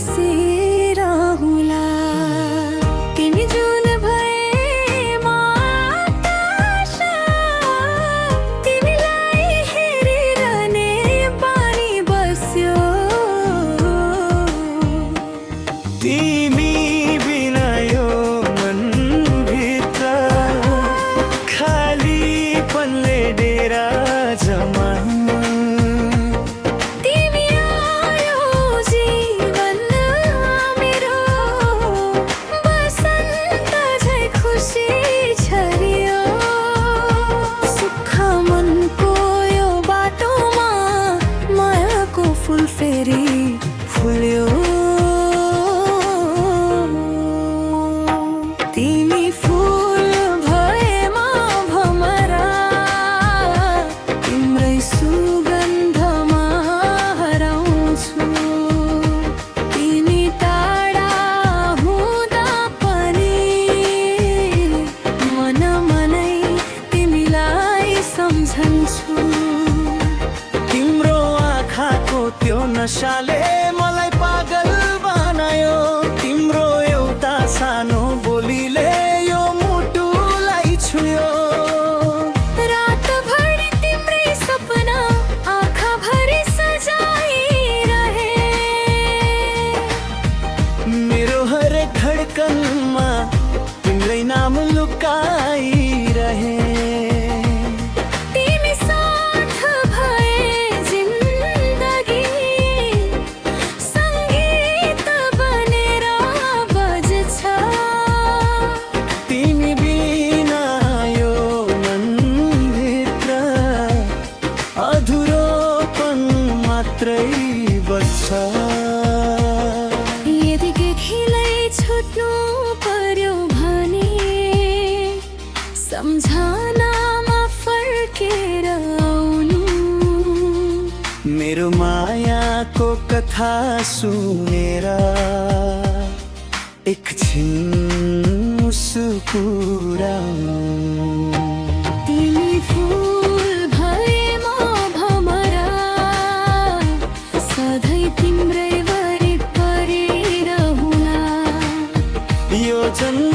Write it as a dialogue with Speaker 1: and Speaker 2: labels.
Speaker 1: बसिरहुला। तिमी जुन भएमा आकाशा, तिमीलाई हेरिरहने बानी बस्यो।
Speaker 2: तिमी बिना यो मनभित्र खालीपनले डेरा जमा।
Speaker 1: तिमी आयो जीवनमा मेरो, बसन्त झै खुसी छरियो। सुख मनको यो बाटोमा मायाको फुल फेरि फुल्यो। तिमी फुल भएमा भमरा, तिम्रै सुगन्धमा हराउँछु। तिमी टाढा हुँदा पनि मनै तिमीलाई सम्झन्छु।
Speaker 2: तिम्रो आँखाको त्यो नशाले मलाई पागल बनायो। तिम्रो एउटा सानो बोलीले यो मुटुलाई छुयो।
Speaker 1: रातभरि तिम्रै सपना आँखाभरि सजाइरहे।
Speaker 2: मेरो हरेक धडकनमा तिम्रै नाम लुकाइरहे।
Speaker 1: तिमी साथ भए जिन्दगी सङ्गीत बनेर बज्छ।
Speaker 2: तिमी बिना यो मनभित्र अधुरोपन मात्रै बस्छ।
Speaker 1: यतिकै छुट्नु पर्यो भने सम्झनामा फर्केर आउनु।
Speaker 2: मेरो मायाको कथा सुनेर एकछिन मुस्कुराउनु।
Speaker 1: तिमी फुल भएमा भमरा, सधैँ तिम्रै वरिपरि रहुला।
Speaker 2: यो जन्म